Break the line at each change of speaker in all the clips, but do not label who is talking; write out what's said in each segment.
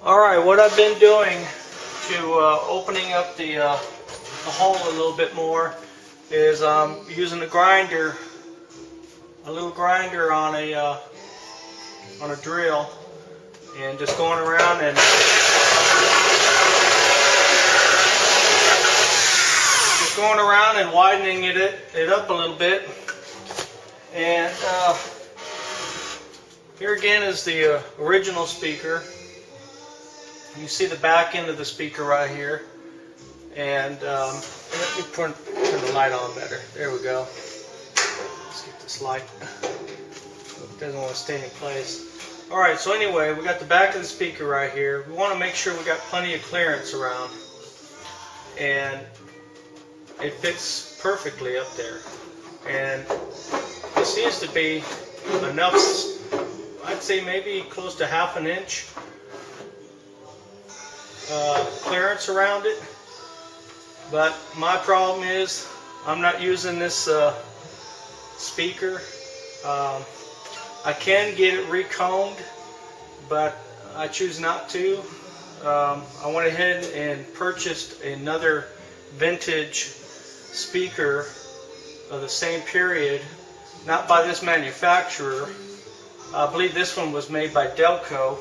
Alright, what I've been doing to opening up the hole a little bit more is using a grinder, a little grinder on a drill, and just going around and widening it up a little bit. And here again is the original speaker. You see the back end of the speaker right here, and let me turn the light on better. There we go. Let's get this light. It doesn't want to stay in place. Alright, so anyway, we got the back of the speaker right here. We want to make sure we got plenty of clearance around, and it fits perfectly up there. And it seems to be enough, I'd say maybe close to ½ an inch clearance around it. But my problem is I'm not using this speaker. I can get it recombed, but I choose not to. I went ahead and purchased another vintage speaker of the same period, not by this manufacturer. I believe this one was made by Delco,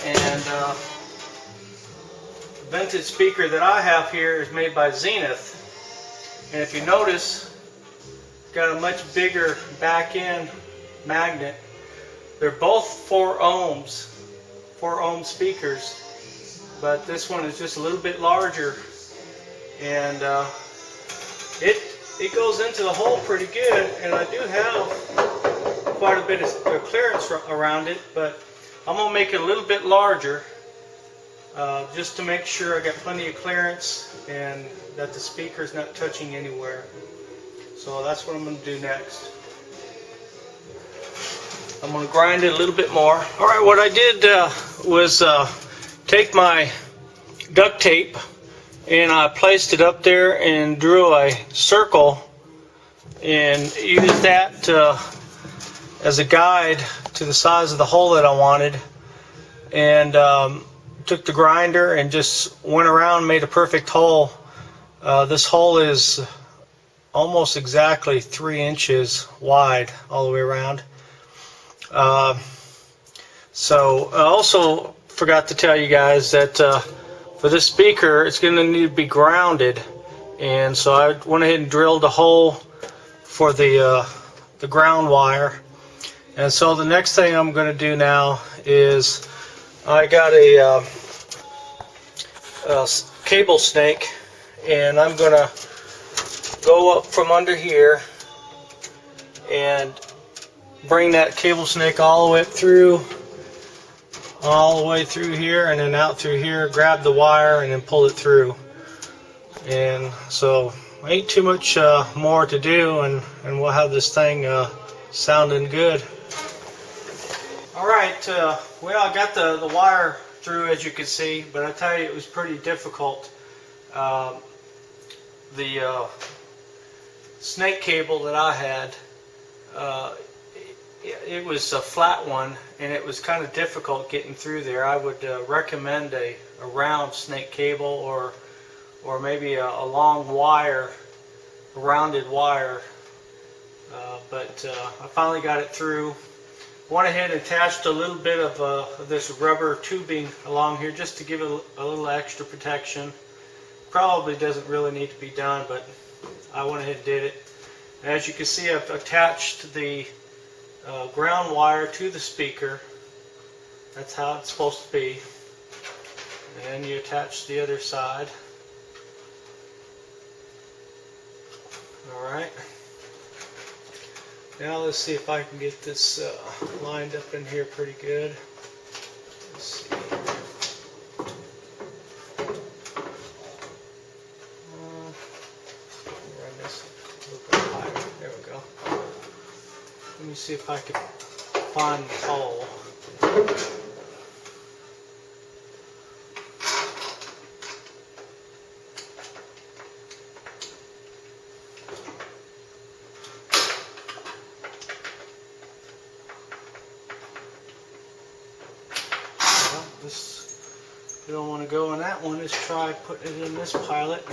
and the vintage speaker that I have here is made by Zenith. And if you notice, it's got a much bigger back end magnet. They're both 4 ohm speakers, but this one is just a little bit larger, and it goes into the hole pretty good, and I do have quite a bit of clearance around it, but I'm going to make it a little bit larger just to make sure I got plenty of clearance and that the speaker is not touching anywhere. So that's what I'm going to do next. I'm going to grind it a little bit more. Alright, what I did was take my duct tape and I placed it up there and drew a circle and used that as a guide to the size of the hole that I wanted, and took the grinder and just went around, made a perfect hole. This hole is almost exactly 3 inches wide all the way around. So I also forgot to tell you guys that for this speaker it's going to need to be grounded, and so I went ahead and drilled a hole for the ground wire. And so the next thing I'm going to do now is I got a cable snake, and I'm going to go up from under here and bring that cable snake all the way through here, and then out through here, grab the wire and then pull it through. And so ain't too much more to do, and we'll have this thing sounding good. Alright, well, I got the wire through, as you can see, but I tell you, it was pretty difficult. The snake cable that I had, it was a flat one, and it was kind of difficult getting through there. I would recommend a round snake cable, or maybe a long wire, a rounded wire. But I finally got it through. Went ahead and attached a little bit of this rubber tubing along here just to give it a little extra protection. Probably doesn't really need to be done, but I went ahead and did it. And as you can see, I've attached the ground wire to the speaker. That's how it's supposed to be. And then you attach the other side. Alright. Now let's see if I can get this lined up in here pretty good. Let's see. Run this a little bit higher. There we go. Let me see if I can find the hole. This you don't want to go in that one, is try putting it in this pilot.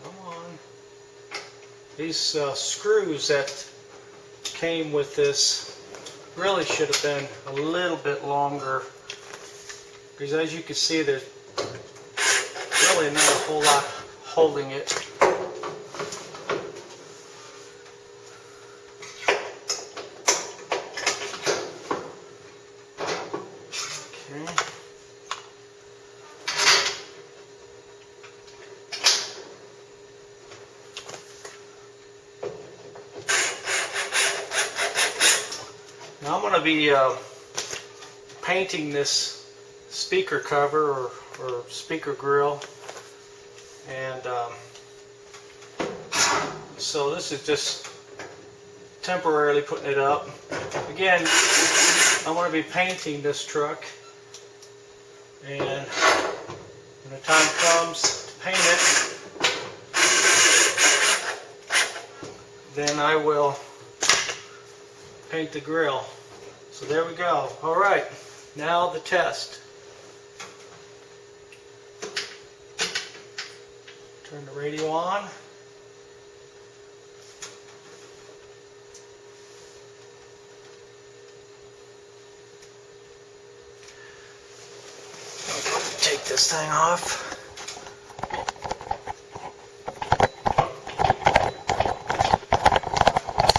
Come on. These screws that came with this really should have been a little bit longer, because as you can see, there's really not a whole lot holding it. Okay. Now I'm going to be painting this speaker cover or speaker grill, and so this is just temporarily putting it up. Again, I want to be painting this truck, and when the time comes to paint it, then I will paint the grill. So there we go. Alright, now the test. Turn the radio on. Take this thing off.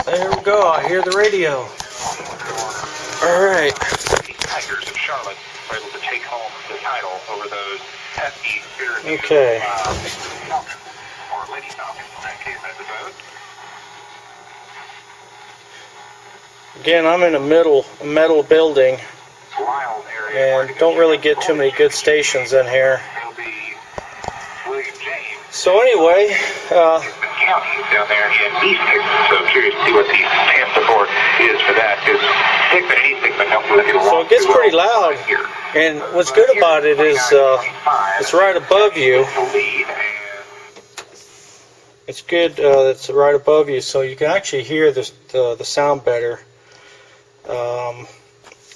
There we go, I hear the radio. Alright.
Tigers of Charlotte were able to take home the title over those pesky
Okay.
Falcons, or Lady Falcons in that case, I suppose.
Again, I'm in a metal building, and don't really get too many good stations in here. So anyway,
counties down there in East Hickman, so I'm curious to see what the stamp support is for that, because Hickman and East Hickman don't really get along.
so it gets pretty loud, and what's good about it is it's right above you. It's good it's right above you, so you can actually hear the sound better. I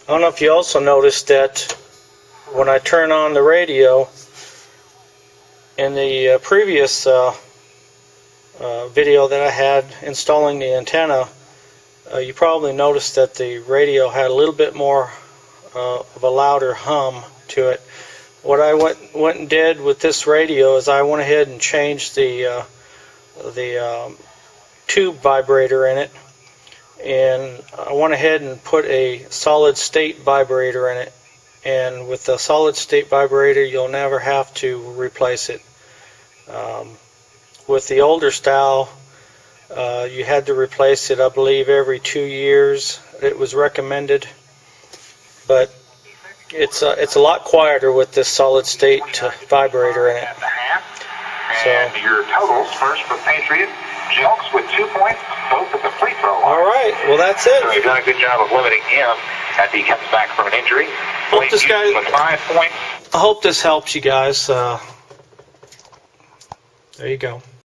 don't know if you also noticed that when I turn on the radio, in the previous video that I had installing the antenna, you probably noticed that the radio had a little bit more of a louder hum to it. What I went and did with this radio is I went ahead and changed the tube vibrator in it, and I went ahead and put a solid state vibrator in it. And with the solid state vibrator, you'll never have to replace it. With the older style, you had to replace it, I believe, every 2 years. It was recommended, but it's a lot quieter with this solid state vibrator in it.
So your totals first for Patriot, Jelks with 2 points, both at the free throw line.
All right, well that's it.
So you've done a good job of limiting him as he comes back from an injury.
Hope this guy,
with 5 points.
I hope this helps you guys. There you go.